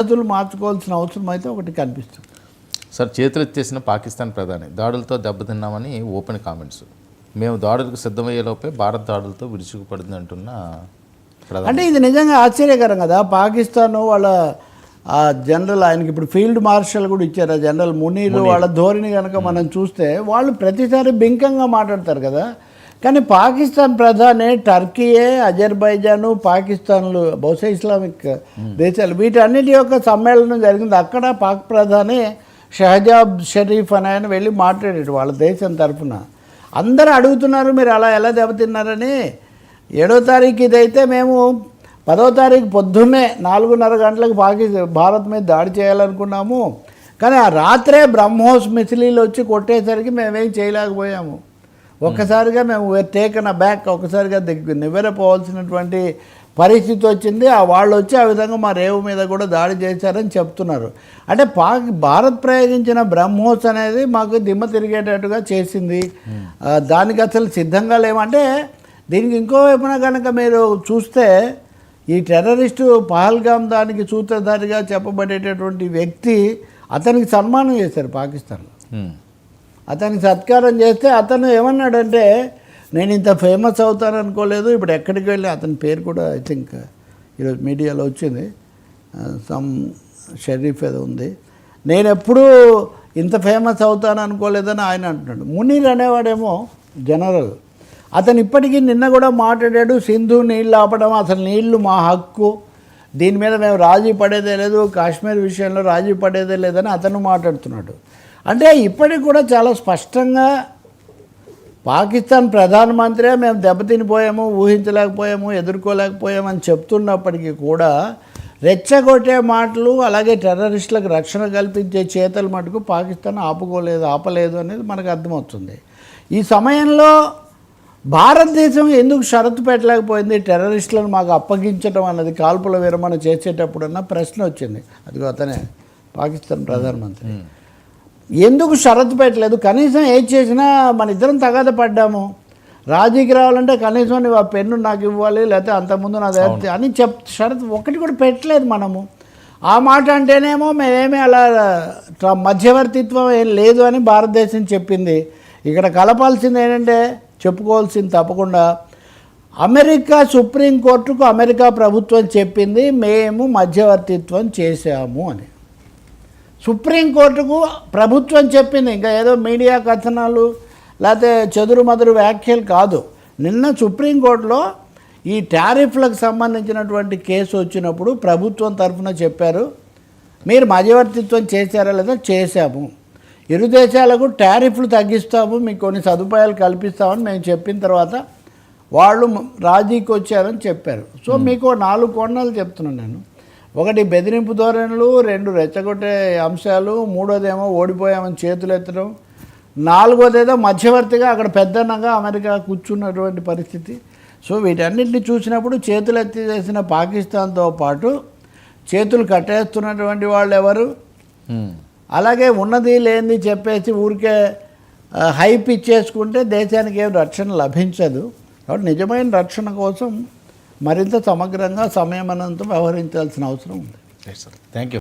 పద్ధతులు మార్చుకోవాల్సిన అవసరం అయితే ఒకటి కనిపిస్తుంది. సార్, చేతులెత్తేసిన పాకిస్తాన్ ప్రధాని దాడులతో దెబ్బతిన్నామని ఓపెన్ కామెంట్స్. మేము దాడులకు సిద్ధమయ్యేలోపే భారత్ దాడులతో విరుచుకుపడింది అంటున్న ప్రధాని. అంటే ఇది నిజంగా ఆశ్చర్యకరం కదా. పాకిస్తాన్ వాళ్ళ జనరల్, ఆయనకి ఇప్పుడు ఫీల్డ్ మార్షల్ కూడా ఇచ్చారు, జనరల్ మునీర్. వాళ్ళ ధోరణి కనుక మనం చూస్తే వాళ్ళు ప్రతిసారి బింకంగా మాట్లాడతారు కదా. కానీ పాకిస్తాన్ ప్రధాని టర్కీయే, అజర్బైజాను, పాకిస్తాన్లు, బహుశా ఇస్లామిక్ దేశాలు, వీటన్నిటి యొక్క సమ్మేళనం జరిగింది. అక్కడ పాక్ ప్రధాని షహజాబ్ షరీఫ్ అని ఆయన వెళ్ళి మాట్లాడాడు వాళ్ళ దేశం తరఫున. అందరూ అడుగుతున్నారు మీరు అలా ఎలా దెబ్బతిన్నారని. 7వ తారీఖు ఇదైతే మేము 10వ తారీఖు పొద్దున్నే 4:30 గంటలకు భారత్ మీద దాడి చేయాలనుకున్నాము. కానీ ఆ రాత్రే బ్రహ్మోస్ మిసిలీలు వచ్చి కొట్టేసరికి మేమేం చేయలేకపోయాము. ఒక్కసారిగా మేము టేకన్ బ్యాక్, ఒక్కసారిగా నివ్వెరపోవాల్సినటువంటి పరిస్థితి వచ్చింది. వాళ్ళు వచ్చి ఆ విధంగా మా రేవు మీద కూడా దాడి చేశారని చెప్తున్నారు. అంటే భారత్ ప్రయోగించిన బ్రహ్మోస్ అనేది మాకు దిమ్మ తిరిగేటట్టుగా చేసింది. దానికి అసలు సిద్ధంగా లేమంటే. దీనికి ఇంకోవైపున కనుక మీరు చూస్తే ఈ టెర్రరిస్టు పహల్గామ్ దానికి సూత్రధారిగా చెప్పబడేటటువంటి వ్యక్తి, అతనికి సన్మానం చేశారు పాకిస్తాన్లో. అతనికి సత్కారం చేస్తే అతను ఏమన్నాడంటే, నేను ఇంత ఫేమస్ అవుతాను అనుకోలేదు, ఇప్పుడు ఎక్కడికి వెళ్ళి, అతని పేరు కూడా ఐ థింక్ ఈరోజు మీడియాలో వచ్చింది, సమ్ షరీఫ్ ఏదో ఉంది, నేను ఎప్పుడూ ఇంత ఫేమస్ అవుతాను అనుకోలేదని ఆయన అంటున్నాడు. మునీర్ అనేవాడేమో జనరల్, అతను ఇప్పటికీ నిన్న కూడా మాట్లాడాడు, సింధు నీళ్ళు ఆపడం అసలు నీళ్లు మా హక్కు, దీని మీద మేము రాజీ పడేదే లేదు, కాశ్మీర్ విషయంలో రాజీ పడేదే లేదని అతను మాట్లాడుతున్నాడు. అంటే ఇప్పటికి కూడా చాలా స్పష్టంగా పాకిస్తాన్ ప్రధానమంత్రి మేము దెబ్బతినిపోయాము, ఊహించలేకపోయాము, ఎదుర్కోలేకపోయామని చెప్తున్నప్పటికీ కూడా రెచ్చగొట్టే మాటలు, అలాగే టెర్రరిస్టులకు రక్షణ కల్పించే చేతలు మటుకు పాకిస్తాన్ ఆపలేదు అనేది మనకు అర్థమవుతుంది. ఈ సమయంలో భారతదేశం ఎందుకు షరతు పెట్టలేకపోయింది టెర్రరిస్టులను మాకు అప్పగించడం అన్నది, కాల్పుల విరమణ చేసేటప్పుడు అన్న ప్రశ్న వచ్చింది. అదిగో అతనే పాకిస్తాన్ ప్రధానమంత్రి. ఎందుకు షరతు పెట్టలేదు? కనీసం ఏది చేసినా మన ఇద్దరం తగాద పడ్డాము, రాజీకి రావాలంటే కనీసం నువ్వు ఆ పెన్ను నాకు ఇవ్వాలి, లేకపోతే అంతకుముందు నా దగ్గర అని షరతు ఒకటి కూడా పెట్టలేదు మనము. ఆ మాట అంటేనేమో మేమేమీ అలా మధ్యవర్తిత్వం ఏం లేదు అని భారతదేశం చెప్పింది. ఇక్కడ కలపాల్సింది ఏంటంటే, చెప్పుకోవాల్సింది తప్పకుండా, అమెరికా సుప్రీంకోర్టుకు అమెరికా ప్రభుత్వం చెప్పింది మేము మధ్యవర్తిత్వం చేశాము అని. సుప్రీంకోర్టుకు ప్రభుత్వం చెప్పింది, ఇంకా ఏదో మీడియా కథనాలు లేకపోతే చెదురుమదురు వ్యాఖ్యలు కాదు. నిన్న సుప్రీంకోర్టులో ఈ టారిఫ్లకు సంబంధించినటువంటి కేసు వచ్చినప్పుడు ప్రభుత్వం తరఫున చెప్పారు, మీరు మధ్యవర్తిత్వం చేశారా లేదా, చేశాము, ఇరు దేశాలకు టారిఫ్లు తగ్గిస్తాము, మీకు కొన్ని సదుపాయాలు కల్పిస్తామని మేము చెప్పిన తర్వాత వాళ్ళు రాజీకి వచ్చారని చెప్పారు. సో మీకు 4 కోణాలు చెప్తున్నాను నేను. ఒకటి బెదిరింపు ధోరణులు, 2 రెచ్చగొట్టే అంశాలు, 3వదేమో ఓడిపోయామని చేతులు ఎత్తడం, 4వదేదో మధ్యవర్తిగా అక్కడ పెద్దన్నగా అమెరికా కూర్చున్నటువంటి పరిస్థితి. సో వీటన్నిటిని చూసినప్పుడు చేతులు ఎత్తి చేసిన పాకిస్తాన్తో పాటు చేతులు కట్టేస్తున్నటువంటి వాళ్ళు ఎవరు, అలాగే ఉన్నది లేనిది చెప్పేసి ఊరికే హైప్ ఇచ్చేసుకుంటే దేశానికి ఏం రక్షణ లభించదు. కాబట్టి నిజమైన రక్షణ కోసం మరింత సమగ్రంగా సమయమనంత వ్యవహరించాల్సిన అవసరం ఉంది. Thank you.